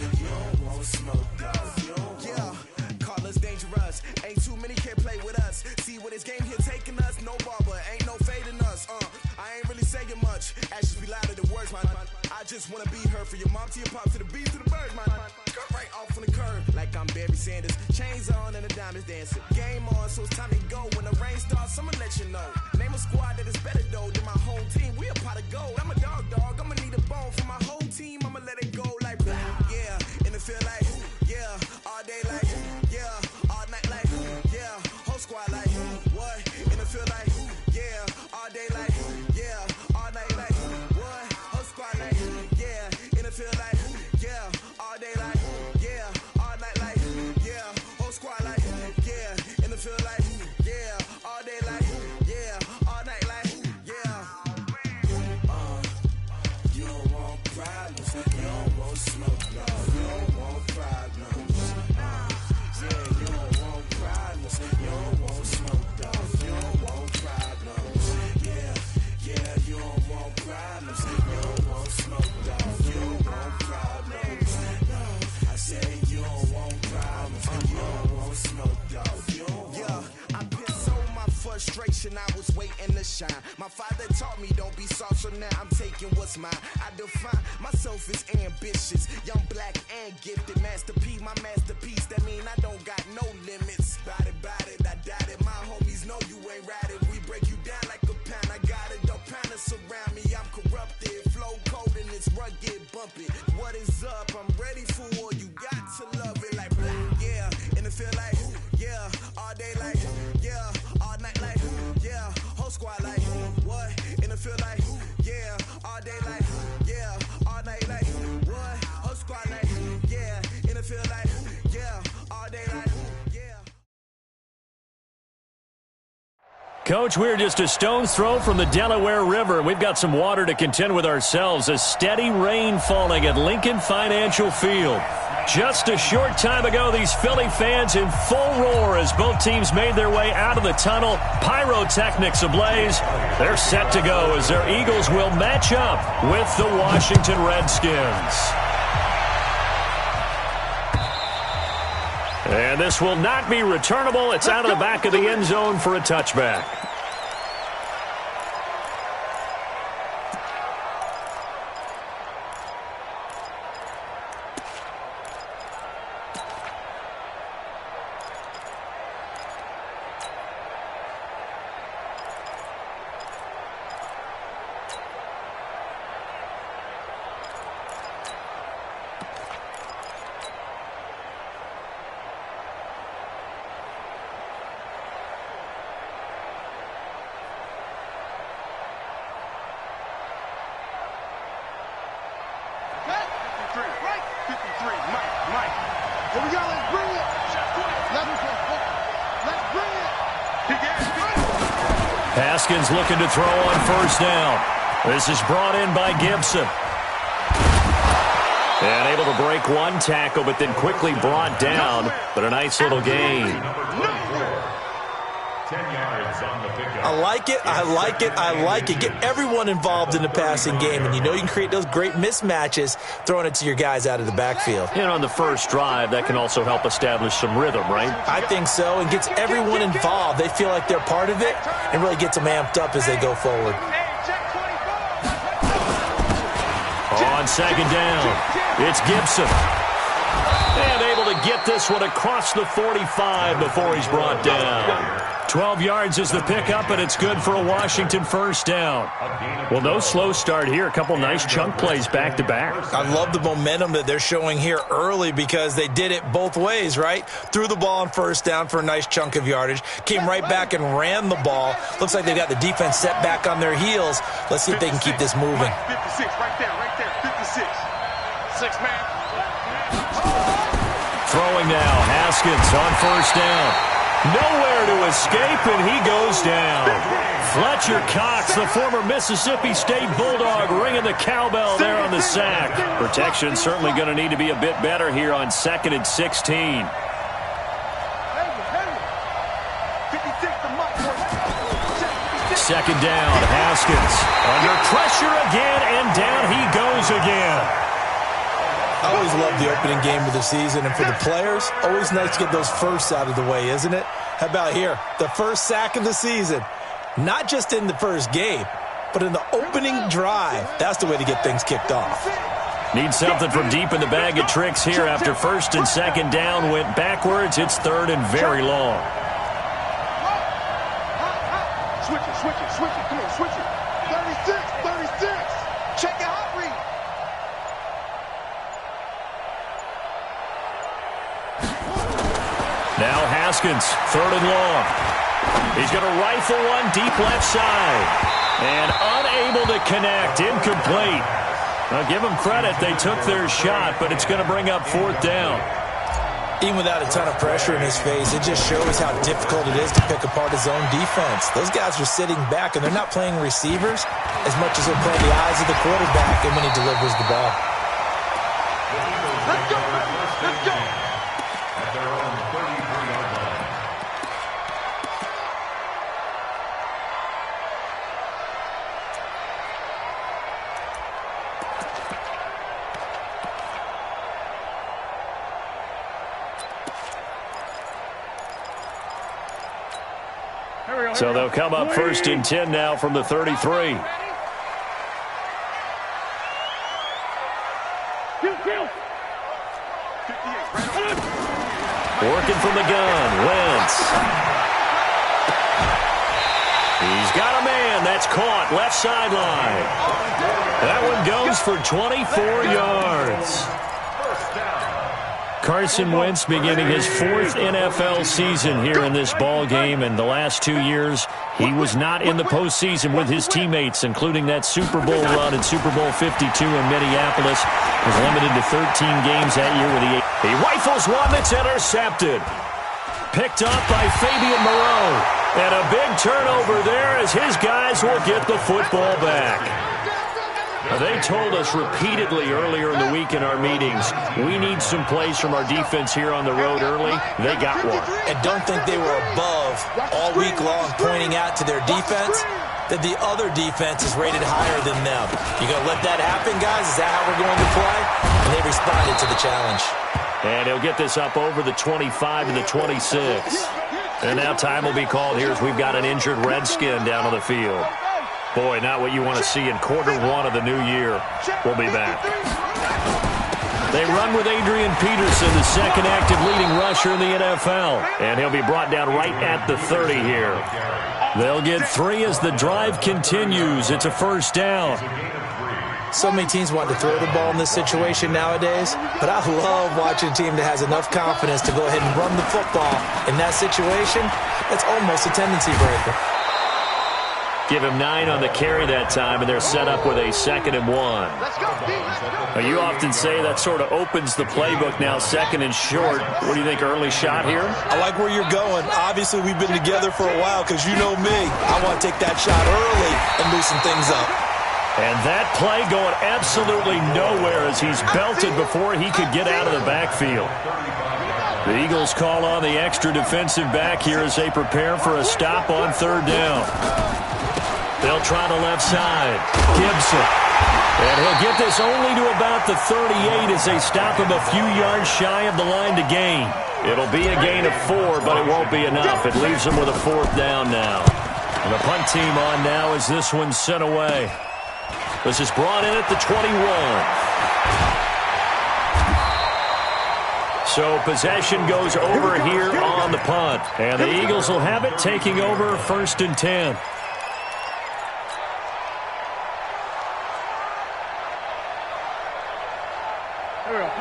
You don't want smoke, dog. Yeah, call us dangerous. Ain't too many can play with us. See where this game here taking us. No barber, ain't no fading us. I ain't really saying much. Actions be louder than words, man. I just wanna be heard for your mom to your pop to the beat to the bird, man. Cut right off on the curb like I'm Barry Sanders. Chains on and the diamonds dancing. Game on, so it's time to go. When the rain starts, I'ma let you know. Name a squad that is better though than my home team. We a pot of gold. I'm a dog. I'ma need a bone for my whole team. I'ma let it go like blah. Yeah, and it feel like yeah, all day like yeah, all night like yeah, whole squad like what? And it feel like yeah, all day like yeah, all night like what? Whole squad like yeah, and it feel like yeah, all day like yeah, all night like yeah, whole squad like yeah, and it feel like yeah, all day like yeah, all night like yeah. You don't want problems, you don't want smoke, dog. You don't want problems. Yeah, you don't want problems, you don't want smoke, dog. You don't want problems. Yeah, you don't want problems, you don't want smoke, dog. You don't want problems. No, I say you don't want problems, you don't want smoke, dog. You don't want. I piss on my frustration, I was waiting to shine. My father taught me don't be soft, so now I'm taking what's mine. I define myself as ambitious, young, black, and gifted. Masterpiece, my masterpiece, that mean I don't got no limits. Bout it, I doubt it. My homies know you ain't ride it. We break you down like a pound. I got it, don't pound it surround me. I'm corrupted, flow cold and it's rugged, bumpy. What is up? I'm ready for war. You got to love it like blah, yeah, and it feel like yeah, all day like yeah, all night like yeah, whole squad like what? And it feel like yeah, all day like yeah, all night like what? Whole squad like yeah, and it feel like yeah, all day like yeah. Coach, we're just a stone's throw from the Delaware River. We've got some water to contend with ourselves. A steady rain falling at Lincoln Financial Field. Just a short time ago, these Philly fans in full roar as both teams made their way out of the tunnel. Pyrotechnics ablaze. They're set to go as their Eagles will match up with the Washington Redskins. And this will not be returnable. It's out of the back of the end zone for a touchback. Haskins looking to throw on first down. This is brought in by Gibson. And able to break one tackle, but then quickly brought down. But a nice little gain. 10 yards on the pickup. I like it. I like it. I like it. Get everyone involved in the passing game, and you know you can create those great mismatches throwing it to your guys out of the backfield. And on the first drive, that can also help establish some rhythm, right? I think so, and gets everyone involved. They feel like they're part of it and really gets them amped up as they go forward. On second down, it's Gibson. And able to get this one across the 45 before he's brought down. 12 yards is the pickup, and it's good for a Washington first down. Well, no slow start here. A couple nice chunk plays back-to-back. I love the momentum that they're showing here early because they did it both ways, right? Threw the ball on first down for a nice chunk of yardage. Came right back and ran the ball. Looks like they've got the defense set back on their heels. Let's see if they can keep this moving. 56, right there, 56. 6 man. Throwing now, Haskins on first down. Nowhere to escape, and he goes down. Fletcher Cox, the former Mississippi State Bulldog, ringing the cowbell there on the sack. Protection certainly going to need to be a bit better here on 2nd and 16. Second down, Haskins under pressure again, and down he goes again. I always love the opening game of the season, and for the players, always nice to get those firsts out of the way, isn't it? How about here? The first sack of the season. Not just in the first game, but in the opening drive. That's the way to get things kicked off. Need something from deep in the bag of tricks here after first and second down went backwards. It's third and very long. Switch it, switch it, switch it. Come on, switch it. 36, 36. Check your hot read. Now Haskins, third and long. He's going to rifle one deep left side. And unable to connect, incomplete. Now give them credit, they took their shot, but it's going to bring up fourth down. Even without a ton of pressure in his face, it just shows how difficult it is to pick apart his own defense. Those guys are sitting back, and they're not playing receivers as much as they're playing the eyes of the quarterback and when he delivers the ball. Let's go, let's go. At their own 33-yard line. So they'll come up first and 10 now from the 33. Working from the gun, Wentz. He's got a man. That's caught left sideline. That one goes for 24 yards. Carson Wentz beginning his fourth NFL season here in this ball game, and the last 2 years he was not in the postseason with his teammates, including that Super Bowl run in Super Bowl 52 in Minneapolis. Was limited to 13 games that year with he rifles one that's intercepted. Picked up by Fabian Moreau. And a big turnover there as his guys will get the football back. They told us repeatedly earlier in the week in our meetings, we need some plays from our defense here on the road early. They got one. And don't think they were above all week long pointing out to their defense that the other defense is rated higher than them. You going to let that happen, guys? Is that how we're going to play? And they responded to the challenge. And he'll get this up over the 25 to the 26. And now time will be called here as we've got an injured Redskin down on the field. Boy, not what you want to see in quarter one of the new year. We'll be back. They run with Adrian Peterson, the second active leading rusher in the NFL. And he'll be brought down right at the 30 here. They'll get 3 as the drive continues. It's a first down. So many teams want to throw the ball in this situation nowadays, but I love watching a team that has enough confidence to go ahead and run the football in that situation. That's almost a tendency breaker. Give him 9 on the carry that time, and they're set up with a 2nd and 1. Now, you often say that sort of opens the playbook now, 2nd and short. What do you think, early shot here? I like where you're going. Obviously, we've been together for a while because you know me. I want to take that shot early and loosen things up. And that play going absolutely nowhere as he's belted before he could get out of the backfield. The Eagles call on the extra defensive back here as they prepare for a stop on 3rd down. They'll try the left side. Gibson. And he'll get this only to about the 38 as they stop him a few yards shy of the line to gain. It'll be a gain of 4, but it won't be enough. It leaves them with a 4th down now. And the punt team on now as this one's sent away. This is brought in at the 21. So possession goes over here on the punt. And the Eagles will have it, taking over 1st and 10.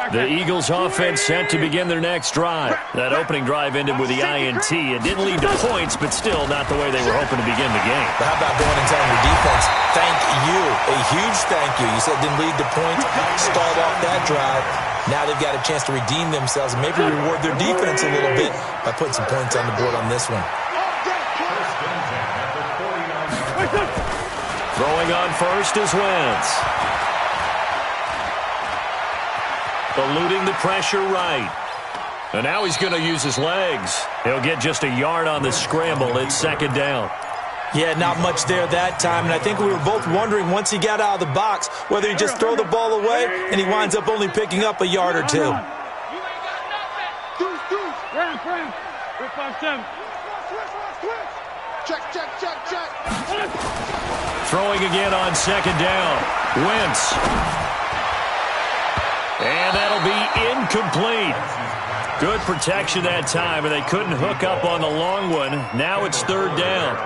The Eagles offense set to begin their next drive. That opening drive ended with the INT. It didn't lead to points, but still not the way they were hoping to begin the game. But how about going and telling your defense, thank you, a huge thank you. You said it didn't lead to points, stalled off that drive. Now they've got a chance to redeem themselves and maybe reward their defense a little bit by putting some points on the board on this one. Throwing on first is Wentz. Eluding the pressure right. And now he's going to use his legs. He'll get just a yard on the scramble. It's 2nd down. Yeah, not much there that time, and I think we were both wondering once he got out of the box whether he'd just throw the ball away, and he winds up only picking up a yard or two. Check. Throwing again on second down. Wentz. And that'll be incomplete. Good protection that time, and they couldn't hook up on the long one. Now it's third down.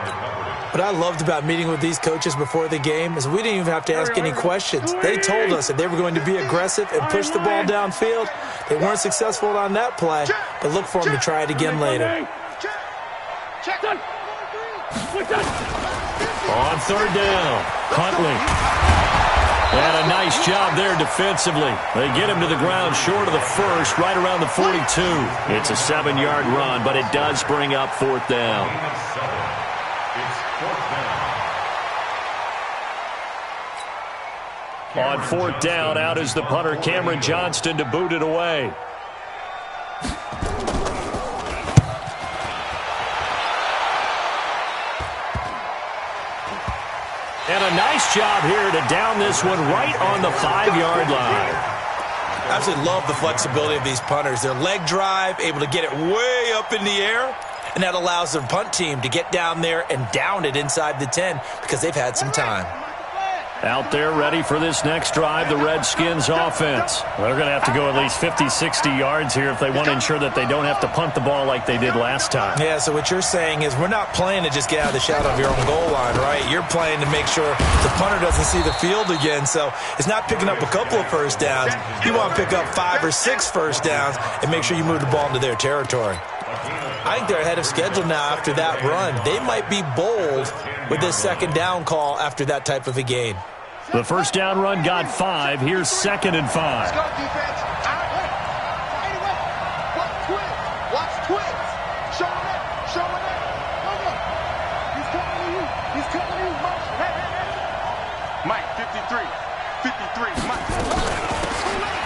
What I loved about meeting with these coaches before the game is we didn't even have to ask any questions. They told us that they were going to be aggressive and push the ball downfield. They weren't successful on that play, but look for them to try it again later. On third down, Huntley. And a nice job there defensively. They get him to the ground short of the first, right around the 42. It's a 7-yard run, but it does bring up fourth down. On fourth down, out is the punter, Cameron Johnston, to boot it away. And a nice job here to down this one right on the 5-yard line. I absolutely love the flexibility of these punters. Their leg drive, able to get it way up in the air, and that allows their punt team to get down there and down it inside the 10 because they've had some time. Out there ready for this next drive, the Redskins offense. They're going to have to go at least 50, 60 yards here if they want to ensure that they don't have to punt the ball like they did last time. Yeah, so what you're saying is we're not playing to just get out of the shadow of your own goal line, right? You're playing to make sure the punter doesn't see the field again. So it's not picking up a couple of first downs. You want to pick up 5 or 6 first downs and make sure you move the ball into their territory. I think they're ahead of schedule now after that run. They might be bold with this second down call after that type of a gain. The first down run got 5. Here's 2nd and 5. Let's go, defense. Anyway, watch twins. Show him that. He's coming to you. Hey. Mike, 53, Mike.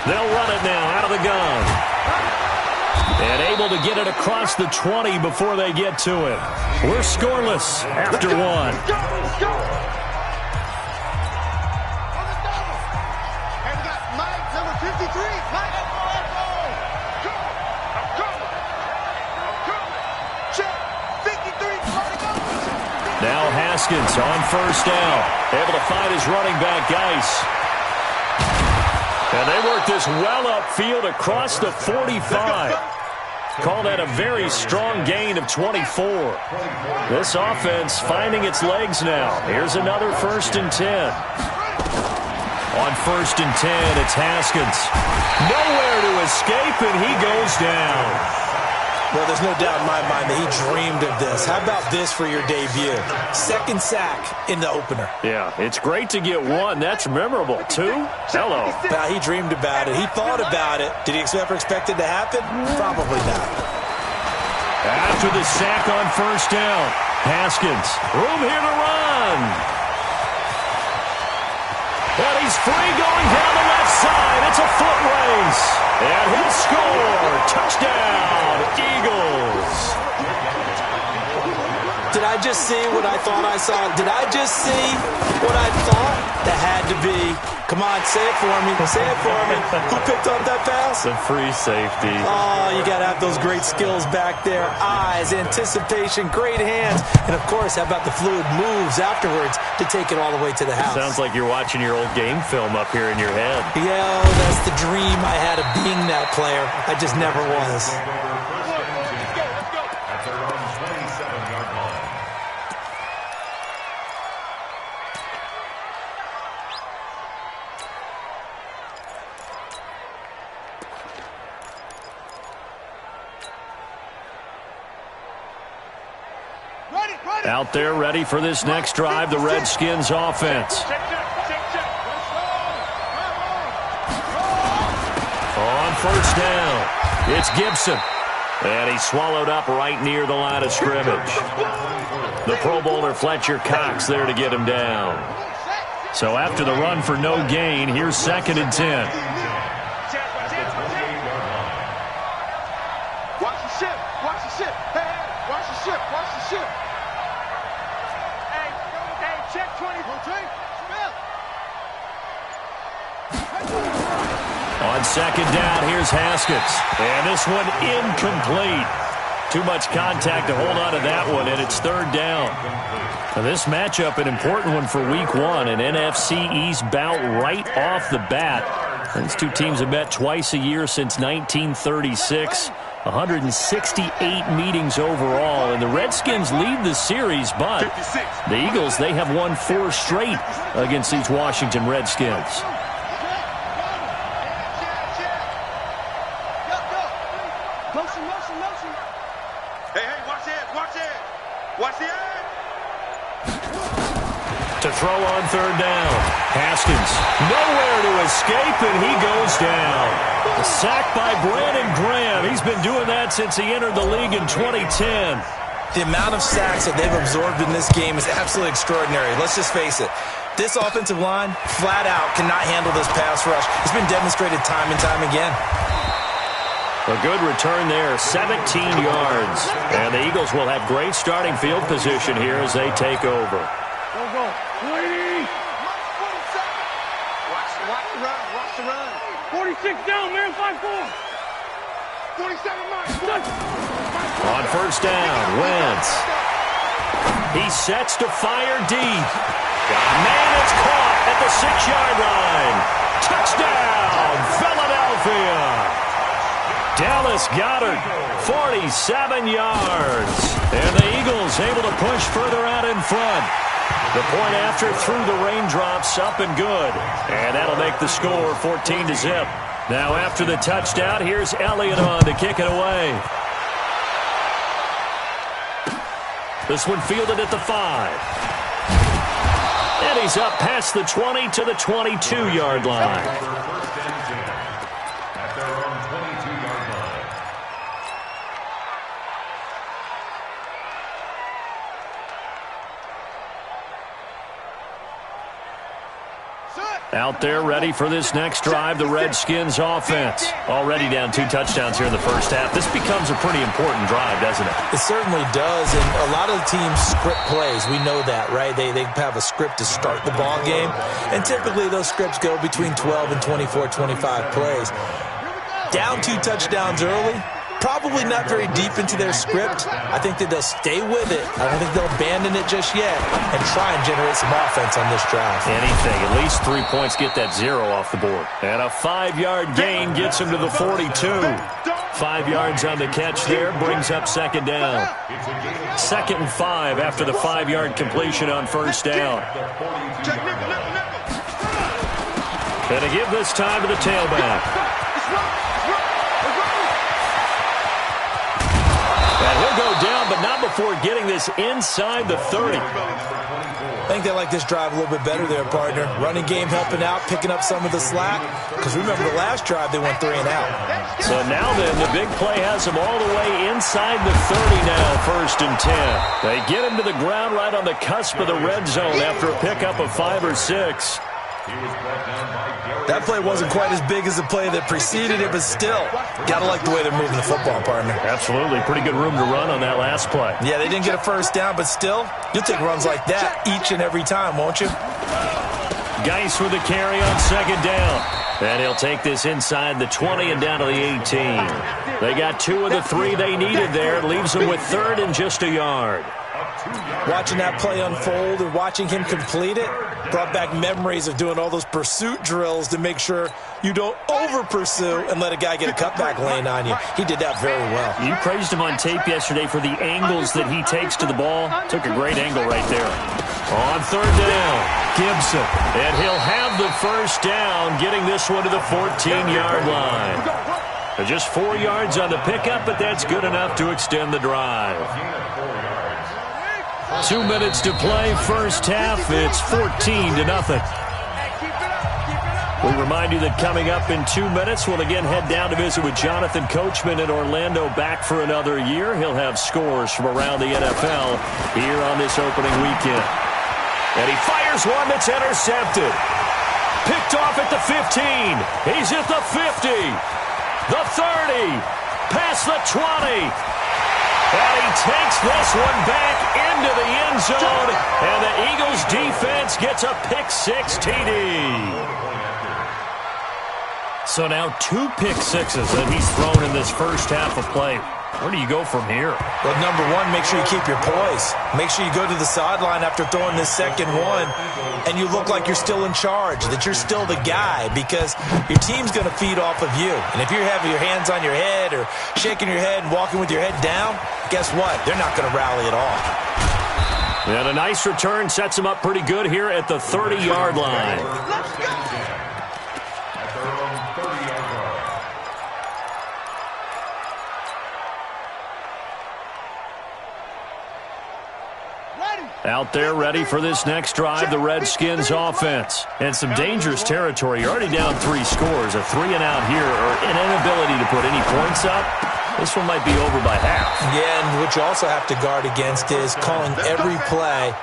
They'll run it now out of the gun. And able to get it across the 20 before they get to it. We're scoreless after one. Let's go. Now Haskins on first down. Able to find his running back, Geis. And they work this well upfield across the 45. Call that a very strong gain of 24. This offense finding its legs now. Here's another 1st and 10. On 1st and 10, it's Haskins. Nowhere to escape, and he goes down. Well, there's no doubt in my mind that he dreamed of this. How about this for your debut? 2nd sack in the opener. Yeah, it's great to get 1. That's memorable. 2? Hello. Well, he dreamed about it. He thought about it. Did he ever expect it to happen? Probably not. After the sack on first down, Haskins, room here to run. And he's free going down the left side. It's a foot race. And he'll score. Touchdown, Eagles. Did I just see what I thought I saw? Did I just see what I thought? That had to be. Come on, say it for me. Say it for me. Who picked up that pass? The free safety. Oh, you got to have those great skills back there. Eyes, anticipation, great hands. And, of course, how about the fluid moves afterwards to take it all the way to the house? Sounds like you're watching your old game film up here in your head. Yeah, that's the dream I had of being that player. I just never was. Out there ready for this next drive, the Redskins offense. On first down, it's Gibson. And he's swallowed up right near the line of scrimmage. The Pro Bowler Fletcher Cox there to get him down. So after the run for no gain, here's 2nd and 10. Watch the ship. Hey, watch the ship. second down, here's Haskins. And this one incomplete. Too much contact to hold on to that one, and it's third down. Now this matchup, an important one for Week 1, an NFC East bout right off the bat. These two teams have met twice a year since 1936. 168 meetings overall, and the Redskins lead the series, but the Eagles, they have won 4 straight against these Washington Redskins. To throw on third down. Haskins nowhere to escape, and he goes down. A sack by Brandon Graham. He's been doing that since he entered the league in 2010. The amount of sacks that they've absorbed in this game is absolutely extraordinary. Let's just face it. This offensive line, flat out, cannot handle this pass rush. It's been demonstrated time and time again. A good return there, 17 yards. And the Eagles will have great starting field position here as they take over. Go. 20. Watch the run. 46 down, man. 5-4. 47 miles. On first down, Wentz. He sets to fire deep. Man, it's caught at the 6-yard line. Touchdown, Philadelphia. Dallas Goedert, 47 yards. And the Eagles able to push further out in front. The point after through the raindrops, up and good. And that'll make the score 14-0. Now after the touchdown, here's Elliott on to kick it away. This one fielded at the 5. And he's up past the 20 to the 22-yard line. Out there ready for this next drive, the Redskins offense. Already down 2 touchdowns here in the first half. This becomes a pretty important drive, doesn't it? It certainly does, and a lot of the teams script plays. We know that, right? They have a script to start the ball game, and typically those scripts go between 12 and 24, 25 plays. Down 2 touchdowns early, probably not very deep into their script. I think that they'll stay with it. I don't think they'll abandon it just yet and try and generate some offense on this drive. Anything. At least 3 points get that 0 off the board. And a 5-yard gain gets him to the 42. 5 yards on the catch there brings up second down. 2nd and 5 after the 5-yard completion on first down. And to give this time to the tailback. And he'll go down, but not before getting this inside the 30. I think they like this drive a little bit better there, partner. Running game helping out, picking up some of the slack. Because remember, the last drive, they went 3 and out. So now then, the big play has them all the way inside the 30 now, 1st and 10. They get him to the ground right on the cusp of the red zone after a pickup of 5 or 6. That play wasn't quite as big as the play that preceded it, but still, gotta like the way they're moving the football, partner. Absolutely. Pretty good room to run on that last play. Yeah, they didn't get a first down, but still, you'll take runs like that each and every time, won't you? Geis with the carry on second down. And he'll take this inside the 20 and down to the 18. They got 2 of the 3 they needed there. Leaves them with 3rd and just a yard. Watching that play unfold and watching him complete it brought back memories of doing all those pursuit drills to make sure you don't over-pursue and let a guy get a cutback lane on you. He did that very well. You praised him on tape yesterday for the angles that he takes to the ball. Took a great angle right there. On third down, Gibson. And he'll have the first down, getting this one to the 14-yard line. Just 4 yards on the pickup, but that's good enough to extend the drive. 2 minutes to play, first half. It's 14-0. We remind you that coming up in 2 minutes, we'll again head down to visit with Jonathan Coachman in Orlando, back for another year. He'll have scores from around the NFL here on this opening weekend. And he fires one that's intercepted. Picked off at the 15. He's at the 50. The 30. Past the 20. And he takes this one back into the end zone. And the Eagles defense gets a pick-6 TD. So now 2 pick sixes that he's thrown in this first half of play. Where do you go from here? Well, number one, make sure you keep your poise. Make sure you go to the sideline after throwing this second one, and you look like you're still in charge, that you're still the guy, because your team's going to feed off of you. And if you're having your hands on your head or shaking your head and walking with your head down, guess what? They're not going to rally at all. And a nice return sets him up pretty good here at the 30-yard line. At their own 30-yard line. Out there ready for this next drive, the Redskins offense. And some dangerous territory. You're already down 3 scores. A 3-and-out here, or an inability to put any points up. This one might be over by half. Yeah, and what you also have to guard against is calling every play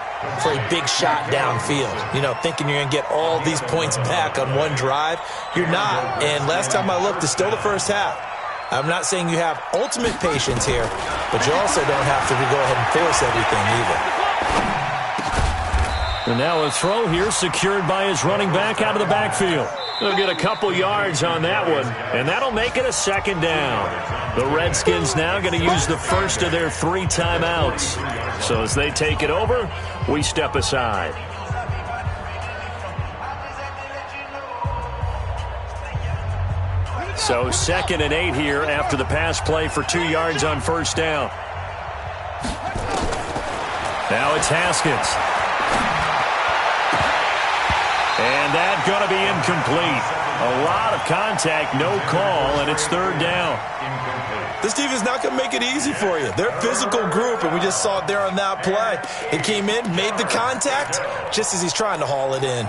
for a big shot downfield. You know, thinking you're going to get all these points back on one drive. You're not. And last time I looked, it's still the first half. I'm not saying you have ultimate patience here, but you also don't have to go ahead and force everything either. And now a throw here secured by his running back out of the backfield. They'll get a couple yards on that one, and that'll make it a 2nd down. The Redskins now going to use the first of their 3 timeouts. So as they take it over, we step aside. So 2nd and 8 here after the pass play for 2 yards on first down. Now it's Haskins. And that's going to be incomplete. A lot of contact, no call, and it's 3rd down. This defense is not going to make it easy for you. They're a physical group, and we just saw it there on that play. It came in, made the contact, just as he's trying to haul it in.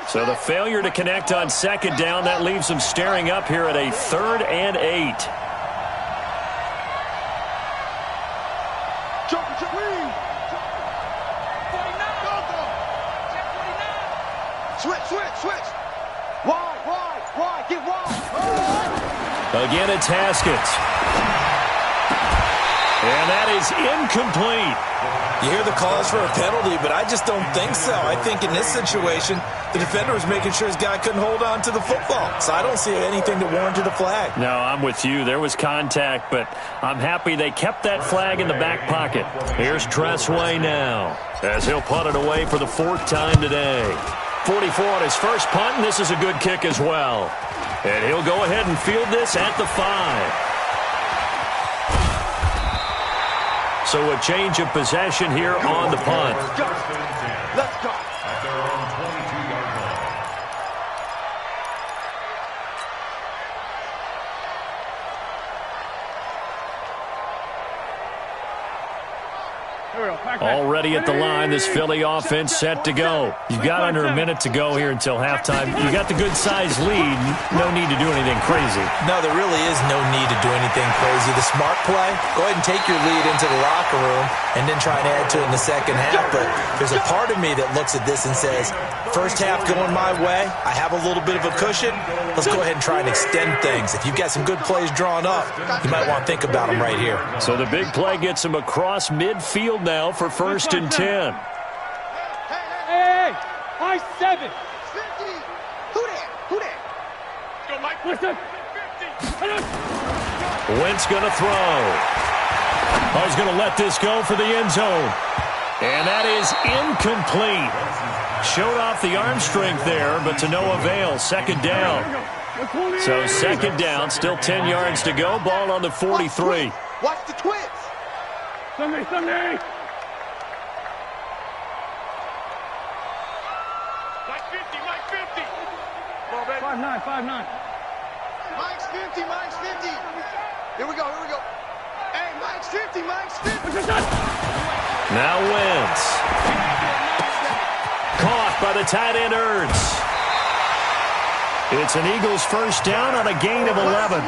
So the failure to connect on 2nd down, that leaves them staring up here at a 3rd and 8. Switch. Wide. Get wide. Again, it's Haskins. And that is incomplete. You hear the calls for a penalty, but I just don't think so. I think in this situation, the defender was making sure his guy couldn't hold on to the football. So I don't see anything that warranted a flag. No, I'm with you. There was contact, but I'm happy they kept that flag in the back pocket. Here's Tressway now, as he'll punt it away for the 4th time today. 44 on his first punt, and this is a good kick as well. And he'll go ahead and field this at the 5. So a change of possession here on the punt. Let's go. At their own 22-yard line. Already at the line, this Philly offense set to go. You've got under a minute to go here until halftime. You got the good-sized lead. No need to do anything crazy. No, there really is no need to do anything crazy. The smart play, go ahead and take your lead into the locker room and then try and add to it in the second half. But there's a part of me that looks at this and says, first half going my way, I have a little bit of a cushion. Let's go ahead and try and extend things. If you've got some good plays drawn up, you might want to think about them right here. So the big play gets him across midfield now for 1st and 10. Hey, high 7. 50. Who there? Go, Mike. Listen. 50. Wentz going to throw. Oh, he's going to let this go for the end zone. And that is incomplete. Showed off the arm strength there, but to no avail. 2nd down. So 2nd down, still 10 yards to go. Ball on the 43. Watch the twins. Sunday. Mike 50. 5'9". Mike's 50. Here we go. Hey, Mike's 50. Now Wentz. Caught by the tight end Ertz. It's an Eagles 1st down on a gain of 11.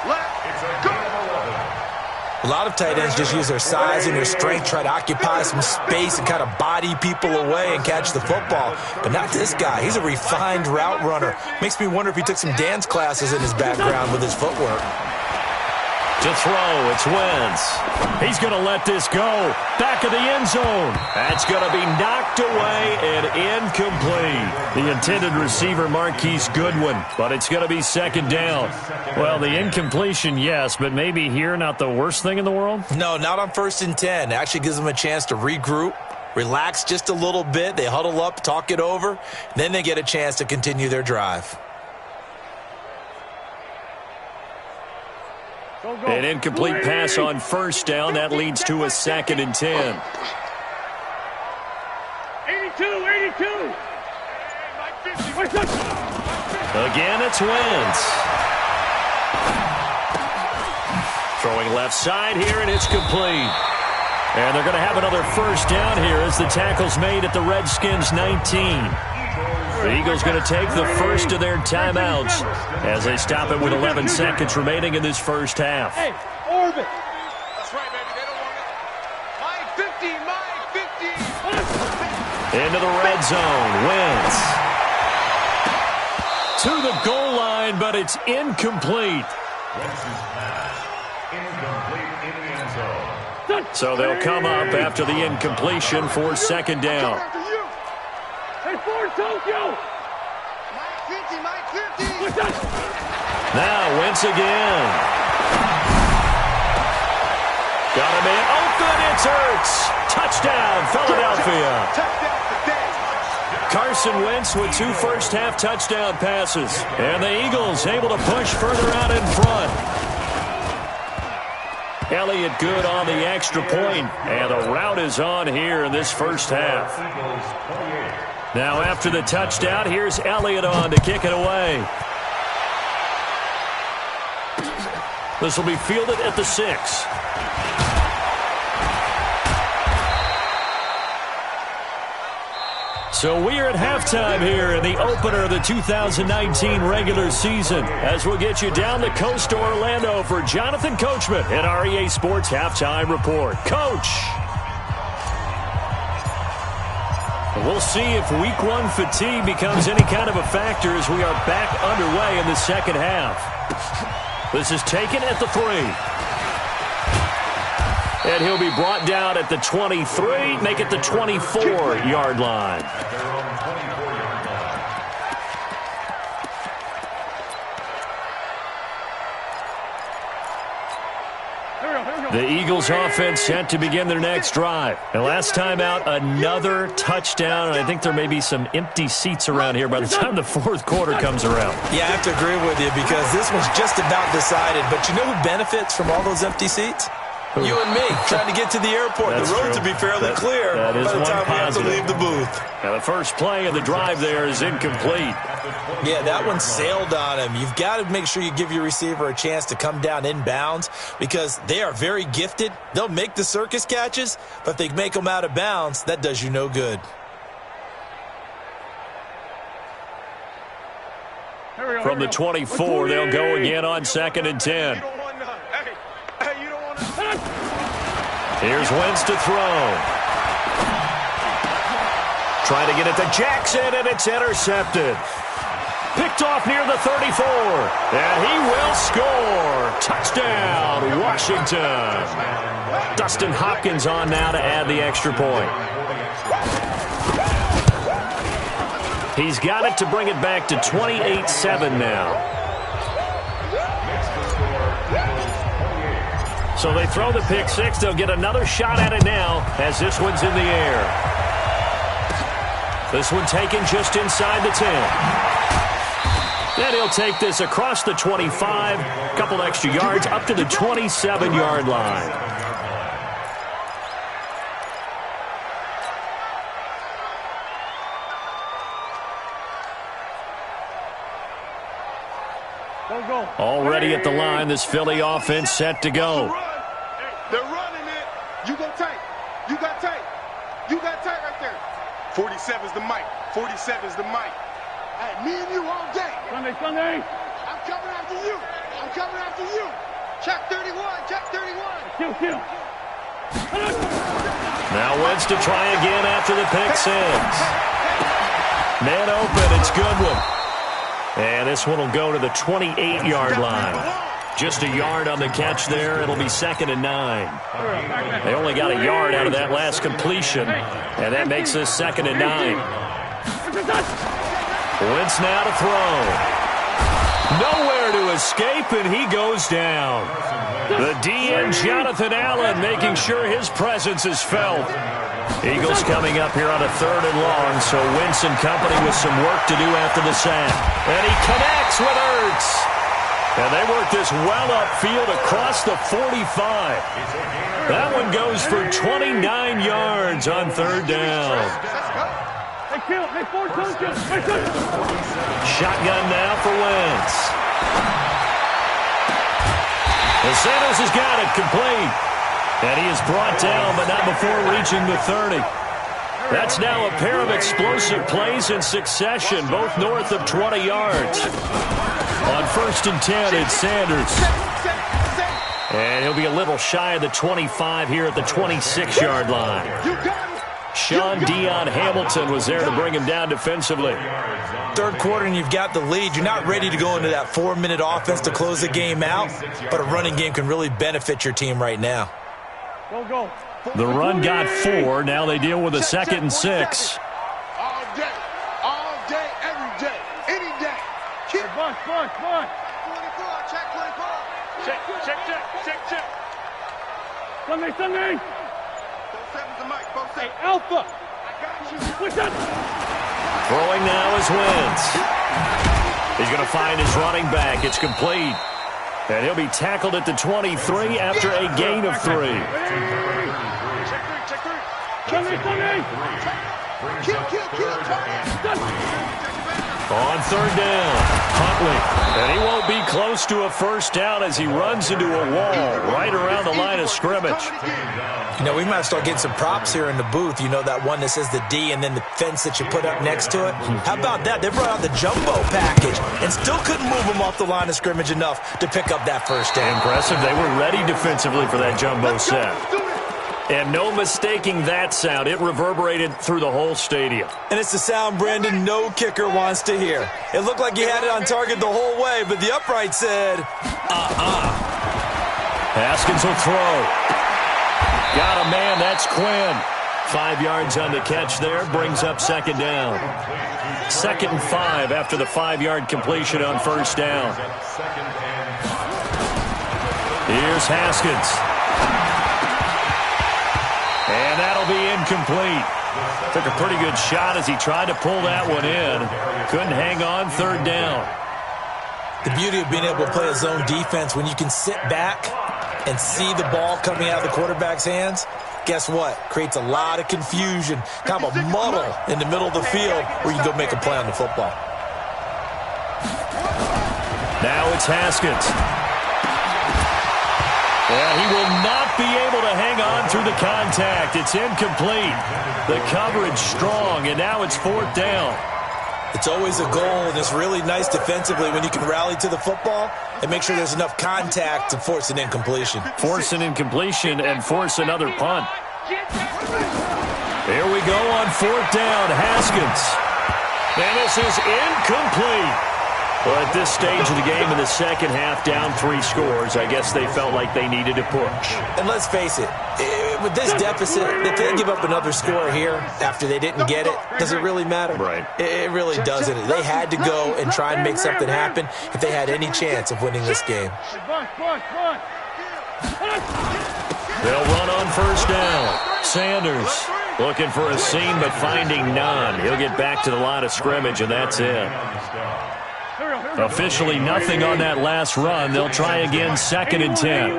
Let's go. A lot of tight ends just use their size and their strength, try to occupy some space and kind of body people away and catch the football. But not this guy. He's a refined route runner. Makes me wonder if he took some dance classes in his background with his footwork. To throw, it's Wentz. He's going to let this go. Back of the end zone. That's going to be knocked away and incomplete. The intended receiver, Marquise Goodwin, but it's going to be second down. Well, the incompletion, yes, but maybe here not the worst thing in the world? No, not on 1st and 10. It actually gives them a chance to regroup, relax just a little bit. They huddle up, talk it over, then they get a chance to continue their drive. An incomplete pass on first down. That leads to a 2nd and 10. 82. Again, it's Wentz. Throwing left side here, and it's complete. And they're going to have another first down here as the tackle's made at the Redskins' 19. The Eagles going to take the first of their timeouts as they stop it with 11 seconds remaining in this first half. Hey, orbit. That's right, baby. They don't want it. My 50. Into the red zone. Wentz. To the goal line, but it's incomplete. Wentz's pass. Incomplete in the end zone. So they'll come up after the incompletion for second down. Hey, Ford, Tokyo. My 50. Now Wentz again. Got him in. Open, it's Ertz. Touchdown, Philadelphia. Carson Wentz with 2 first-half touchdown passes. And the Eagles able to push further out in front. Elliott good on the extra point, and the route is on here in this first half. Now after the touchdown, here's Elliott on to kick it away. This will be fielded at the 6. So we are at halftime here in the opener of the 2019 regular season as we'll get you down the coast to Orlando for Jonathan Coachman at our EA Sports Halftime Report. Coach! We'll see if Week 1 fatigue becomes any kind of a factor as we are back underway in the second half. This is taken at the 3. And he'll be brought down at the 23, make it the 24-yard line. The Eagles offense set to begin their next drive. And last time out, another touchdown. And I think there may be some empty seats around here by the time the fourth quarter comes around. Yeah, I have to agree with you because this one's just about decided. But you know who benefits from all those empty seats? You and me, trying to get to the airport. That's the road true. to be fairly clear that is by the time we have to positive. leave the booth. Now, the first play of the drive there is incomplete. Yeah, that one sailed on him. You've got to make sure you give your receiver a chance to come down inbounds because they are very gifted. They'll make the circus catches, but if they make them out of bounds, that does you no good. From the 24, they'll go again on 2nd and 10. Here's Wentz to throw. Trying to get it to Jackson, and it's intercepted. Picked off near the 34. And he will score. Touchdown, Washington. Dustin Hopkins on now to add the extra point. He's got it to bring it back to 28-7 now. So they throw the pick 6. They'll get another shot at it now as this one's in the air. This one taken just inside the 10. Then he'll take this across the 25, a couple extra yards, up to the 27-yard line. Already at the line, this Philly offense set to go. They're running it. You go tight. You got tight. You got tight right there. 47's the mic. 47's the mic. Hey, me and you all day. Sunday. I'm coming after you. I'm coming after you. Check 31. Check 31. Kill. Now Wentz to try again after the pick 6. Man open. It's Goodwin. And this one will go to the 28-yard line. Just a yard on the catch there. It'll be 2nd and 9. They only got a yard out of that last completion, and that makes this 2nd and 9. Wentz now to throw. Nowhere to escape, and he goes down. The DN, Jonathan Allen, making sure his presence is felt. Eagles coming up here on a 3rd and long, so Wentz and company with some work to do after the sack. And he connects with Ertz. And they work this well upfield across the 45. That one goes for 29 yards on 3rd down. Shotgun now for Wentz. The Sanders has got it complete. And he is brought down, but not before reaching the 30. That's now a pair of explosive plays in succession, both north of 20 yards. On 1st and 10, it's Sanders. And he'll be a little shy of the 25 here at the 26-yard line. Sean Dion Hamilton was there to bring him down defensively. 3rd quarter and you've got the lead. You're not ready to go into that 4-minute offense to close the game out, but a running game can really benefit your team right now. The run got 4. Now they deal with a 2nd and 6. All day, every day, any day. Check 24. Check. Sunday. Both sevens the mic. Both sevens. Hey, Alpha. I got you. What's that? Throwing now is Wentz. He's going to find his running back. It's complete. And he'll be tackled at the 23 after a gain of 3. Check 3. On 3rd down, Huntley. And he won't be close to a 1st down as he runs into a wall right around the line of scrimmage. You know, we might start getting some props here in the booth. You know, that one that says the D and then the fence that you put up next to it? How about that? They brought out the jumbo package and still couldn't move them off the line of scrimmage enough to pick up that 1st down. Impressive. They were ready defensively for that jumbo set. And no mistaking that sound. It reverberated through the whole stadium. And it's the sound Brandon no kicker wants to hear. It looked like he had it on target the whole way, but the upright said, Haskins will throw. Got a man. That's Quinn. 5 yards on the catch there. Brings up 2nd down. 2nd and 5 after the 5-yard completion on 1st down. Here's Haskins. And that'll be incomplete. Took a pretty good shot as he tried to pull that one in. Couldn't hang on. 3rd down. The beauty of being able to play a zone defense when you can sit back and see the ball coming out of the quarterback's hands, guess what? Creates a lot of confusion, kind of a muddle in the middle of the field where you can go make a play on the football. Now it's Haskins. And he will not be able to hang on through the contact. It's incomplete. The coverage strong, and now it's 4th down. It's always a goal, and it's really nice defensively when you can rally to the football and make sure there's enough contact to force an incompletion. Force an incompletion and force another punt. Here we go on 4th down. Haskins. And this is incomplete. Well, at this stage of the game in the second half, down 3 scores, I guess they felt like they needed to push. And let's face it, with this deficit, if they give up another score here after they didn't get it, does it really matter? Right. It really doesn't. They had to go and try and make something happen if they had any chance of winning this game. They'll run on 1st down. Sanders looking for a seam but finding none. He'll get back to the line of scrimmage, and that's it. Officially nothing on that last run. They'll try again, 2nd and 10.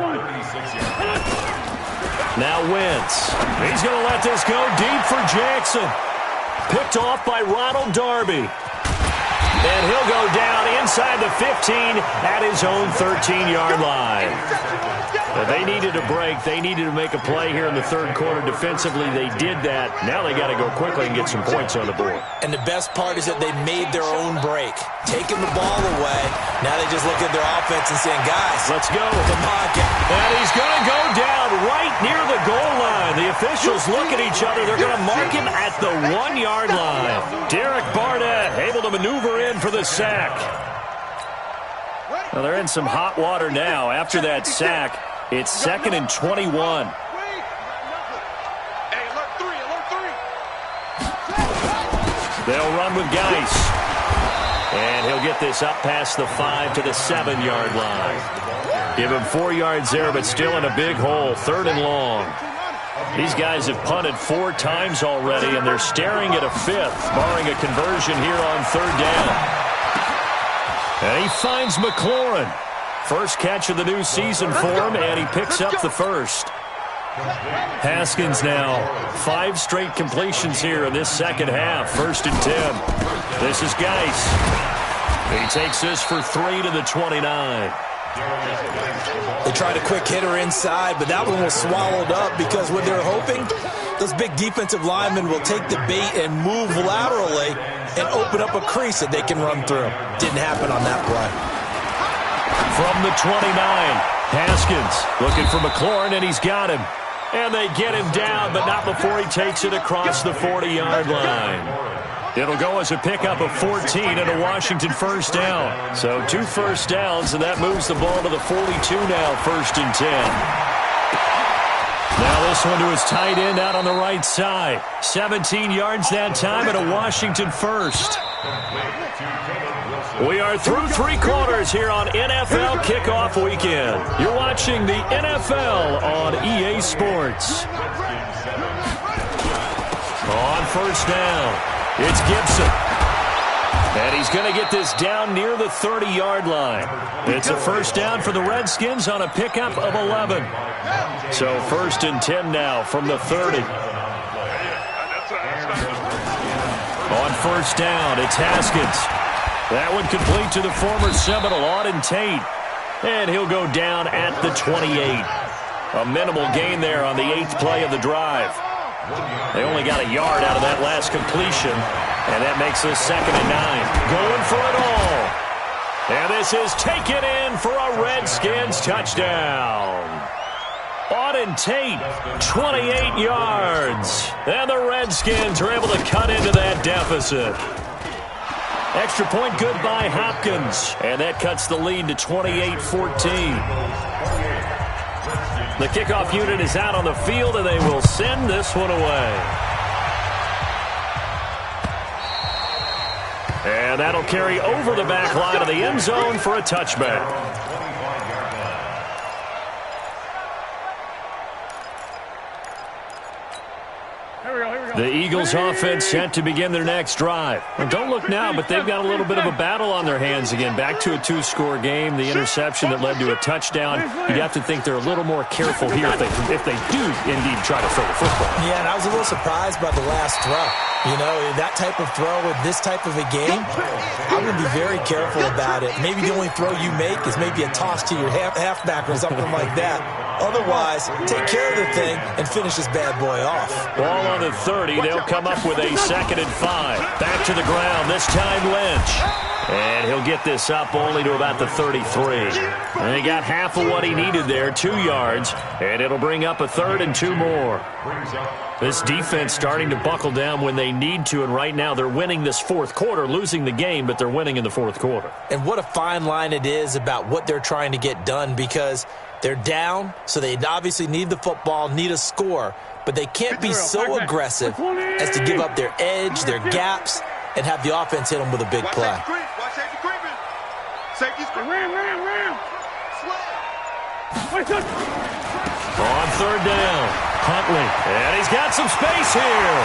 Now Wentz. He's going to let this go deep for Jackson. Picked off by Ronald Darby. And he'll go down inside the 15 at his own 13-yard line. But they needed a break. They needed to make a play here in the 3rd quarter. Defensively, they did that. Now they got to go quickly and get some points on the board. And the best part is that they made their own break. Taking the ball away. Now they just look at their offense and saying, guys, let's go. Come on, and he's going to go down right near the goal line. The officials look at each other. They're going to mark him at the 1-yard line. Derek Barnett able to maneuver in for the sack. Ready? Well, they're in some hot water now. After that sack, it's 2nd and 21. They'll run with Geis. And he'll get this up past the 5 to the 7-yard line. Give him 4 yards there, but still in a big hole. 3rd and long. These guys have punted 4 times already, and they're staring at a 5th, barring a conversion here on 3rd down. And he finds McLaurin. First catch of the new season for him, and he picks up the first. Haskins now, 5 straight completions here in this second half. 1st and 10. This is Geis. He takes this for 3 to the 29. They tried a quick hitter inside, but that one was swallowed up because what they're hoping, those big defensive linemen will take the bait and move laterally and open up a crease that they can run through. Didn't happen on that play. From the 29, Haskins looking for McLaurin, and he's got him. And they get him down, but not before he takes it across the 40-yard line. It'll go as a pickup of 14 and a Washington first down. So 2 first downs, and that moves the ball to the 42 now, 1st and 10. Now this one to his tight end out on the right side. 17 yards that time and a Washington first. We are through 3 quarters here on NFL Kickoff Weekend. You're watching the NFL on EA Sports. On first down, it's Gibson. And he's going to get this down near the 30-yard line. It's a first down for the Redskins on a pickup of 11. So 1st and 10 now from the 30. On first down, it's Haskins. That one complete to the former Seminole, Auden Tate. And he'll go down at the 28. A minimal gain there on the 8th play of the drive. They only got a yard out of that last completion. And that makes this 2nd and 9. Going for it all. And this is taken in for a Redskins touchdown. Auden Tate, 28 yards. And the Redskins are able to cut into that deficit. Extra point good by Hopkins. And that cuts the lead to 28-14. The kickoff unit is out on the field, and they will send this one away. And that'll carry over the back line of the end zone for a touchback. The Eagles offense set to begin their next drive. And don't look now, but they've got a little bit of a battle on their hands again. Back to a 2-score game. The interception that led to a touchdown. You'd have to think they're a little more careful here if they do indeed try to throw the football. Yeah, and I was a little surprised by the last throw. You know, that type of throw with this type of a game, I'm going to be very careful about it. Maybe the only throw you make is maybe a toss to your halfback or something like that. Otherwise, take care of the thing and finish this bad boy off. Ball on the 30. They'll come up with a 2nd and 5. Back to the ground. This time Lynch. And he'll get this up only to about the 33. And he got half of what he needed there, 2 yards. And it'll bring up a 3rd and 2 more. This defense starting to buckle down when they need to, and right now they're winning this 4th quarter, losing the game, but they're winning in the 4th quarter. And what a fine line it is about what they're trying to get done, because they're down, so they obviously need the football, need a score, but they can't be so aggressive as to give up their edge, their gaps, and have the offense hit them with a big play. Watch safety creeping. Safety's creeping. Ram. On 3rd down, Huntley. And he's got some space here.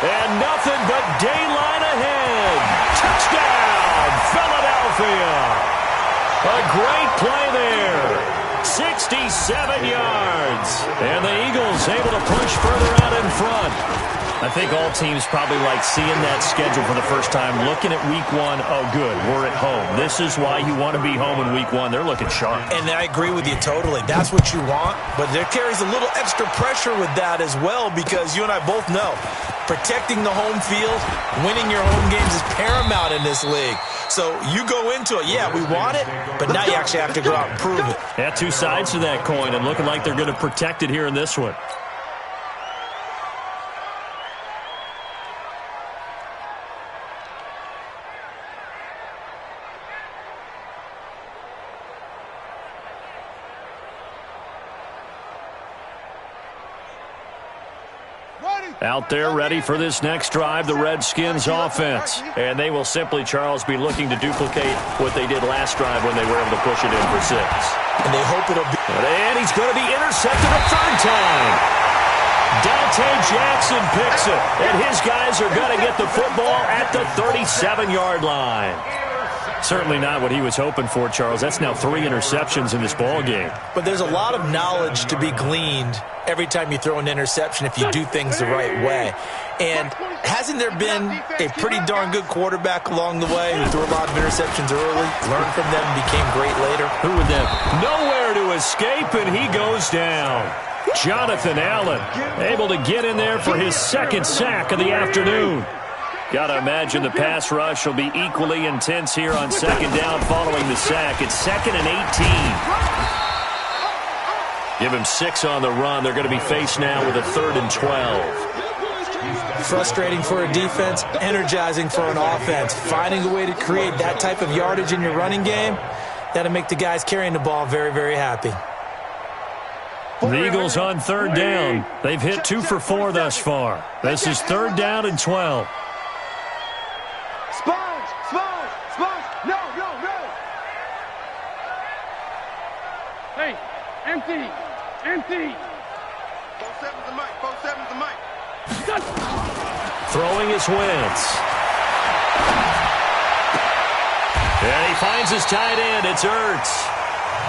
And nothing but daylight ahead. Touchdown, Philadelphia. A great play there. 67 yards. And the Eagles able to push further out in front. I think all teams probably like seeing that schedule for the first time, looking at week 1. Oh, good, we're at home. This is why you want to be home in week 1. They're looking sharp. And I agree with you totally. That's what you want, but there carries a little extra pressure with that as well, because you and I both know protecting the home field, winning your home games is paramount in this league. So you go into it, yeah, we want it, but now you actually have to go out and prove it. Yeah, 2 sides to that coin, and looking like they're going to protect it here in this one. Out there ready for this next drive, the Redskins offense. And they will simply, Charles, be looking to duplicate what they did last drive when they were able to push it in for 6. And they hope it'll be... And he's going to be intercepted a third time. Dante Jackson picks it. And his guys are going to get the football at the 37-yard line. Certainly not what he was hoping for, Charles. That's now 3 interceptions in this ball game. But there's a lot of knowledge to be gleaned every time you throw an interception if you do things the right way. And hasn't there been a pretty darn good quarterback along the way who threw a lot of interceptions early, learned from them, and became great later? Who would that? Nowhere to escape, and he goes down. Jonathan Allen able to get in there for his 2nd sack of the afternoon. Got to imagine the pass rush will be equally intense here on 2nd down following the sack. It's 2nd and 18. Give him 6 on the run. They're going to be faced now with a 3rd and 12. Frustrating for a defense, energizing for an offense. Finding a way to create that type of yardage in your running game, that'll make the guys carrying the ball very, very happy. The Eagles on 3rd down. They've hit 2 for 4 thus far. This is 3rd down and 12. Sponge! No! Hey, empty! 4-7's the mic, 4-7's the mic. Throwing his Wentz. And he finds his tight end. It's Ertz.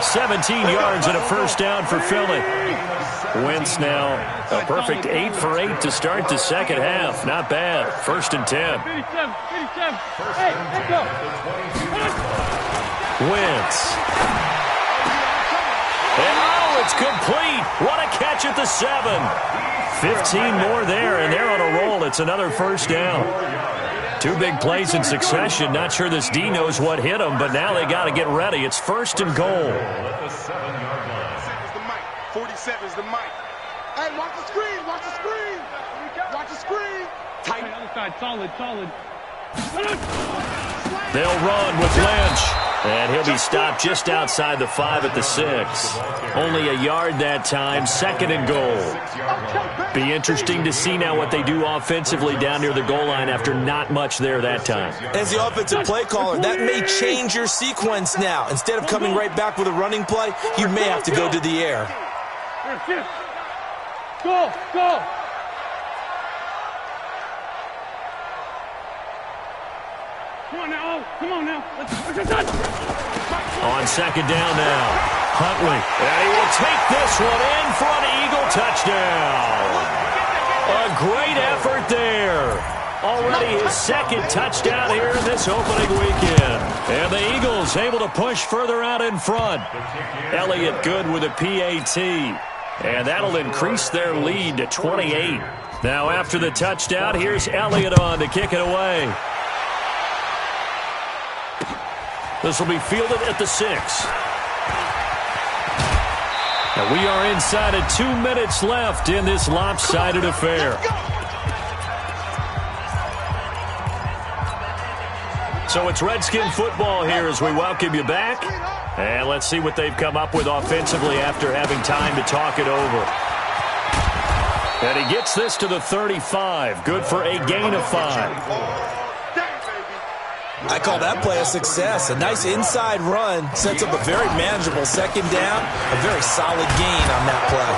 17 yards and a 1st down for Philly. Wentz now a perfect 8 for 8 to start the 2nd half. Not bad. 1st and 10. Hey, let's go. Wentz. And it's complete. What a catch at the 7. 15 more there, and they're on a roll. It's another 1st down. 2 big plays in succession. Not sure this D knows what hit him, but now they got to get ready. It's 1st and goal. 47's the mic. Hey, watch the screen. Watch the screen. Tight. Other side, solid. They'll run with Lynch. And he'll be stopped just outside the 5 at the 6. Only a yard that time, 2nd and goal. Be interesting to see now what they do offensively down near the goal line after not much there that time. As the offensive play caller, that may change your sequence now. Instead of coming right back with a running play, you may have to go to the air. Go! Come on now. Let's touch. On 2nd down now, Huntley. And he will take this one in for an Eagle touchdown. A great effort there. Already his 2nd touchdown here in this opening weekend. And the Eagles able to push further out in front. Elliott good with a PAT. And that'll increase their lead to 28. Now after the touchdown, here's Elliott on to kick it away. This will be fielded at the 6. And we are inside of 2 minutes left in this lopsided affair. So it's Redskin football here as we welcome you back. And let's see what they've come up with offensively after having time to talk it over. And he gets this to the 35. Good for a gain of 5. I call that play a success. A nice inside run sets up a very manageable 2nd down. A very solid gain on that play.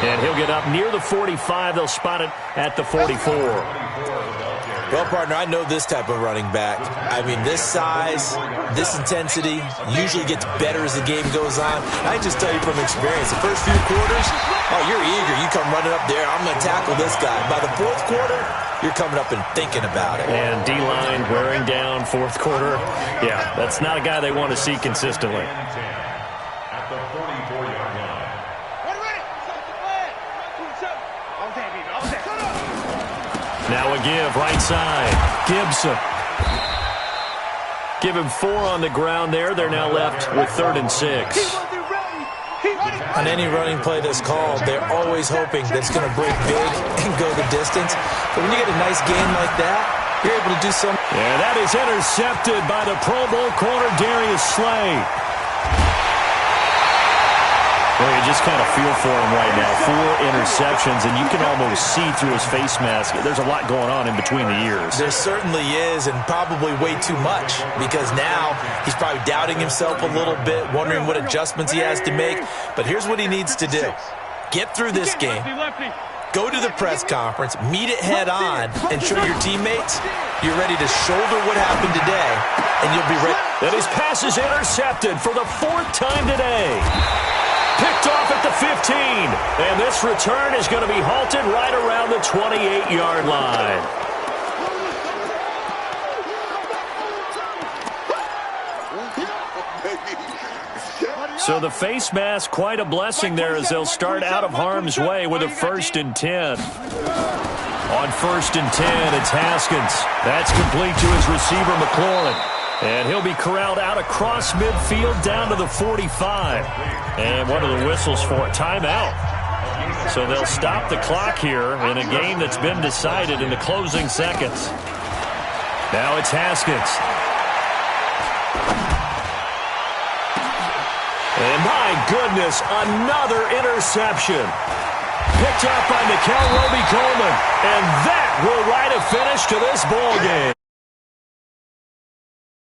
And he'll get up near the 45. They'll spot it at the 44. Well, partner, I know this type of running back. I mean, this size, this intensity usually gets better as the game goes on. I just tell you from experience, the first few quarters, oh, you're eager. You come running up there. I'm going to tackle this guy. By the 4th quarter, you're coming up and thinking about it. And D-line wearing down 4th quarter. Yeah, that's not a guy they want to see consistently. At the 44-yard line. Now a give, right side. Gibson. Give him 4 on the ground there. They're now left with 3rd and 6. On any running play that's called, they're always hoping that it's going to break big and go the distance. But when you get a nice gain like that, you're able to do something. Yeah, that is intercepted by the Pro Bowl corner, Darius Slay. Well, you just kind of feel for him right now. 4 interceptions, and you can almost see through his face mask. There's a lot going on in between the ears. There certainly is, and probably way too much, because now he's probably doubting himself a little bit, wondering what adjustments he has to make. But here's what he needs to do. Get through this game. Go to the press conference, meet it head on, and show your teammates you're ready to shoulder what happened today, and you'll be ready. And his pass is intercepted for the 4th time today. Picked off at the 15. And this return is going to be halted right around the 28-yard line. So the face mask, quite a blessing there as they'll start out of harm's way with a 1st and 10. On 1st and 10, it's Haskins. That's complete to his receiver, McLaurin. And he'll be corralled out across midfield down to the 45. And one of the whistles for a timeout. So they'll stop the clock here in a game that's been decided in the closing seconds. Now it's Haskins. And my goodness, another interception. Picked up by Nikel Roby-Coleman. And that will write a finish to this ball game.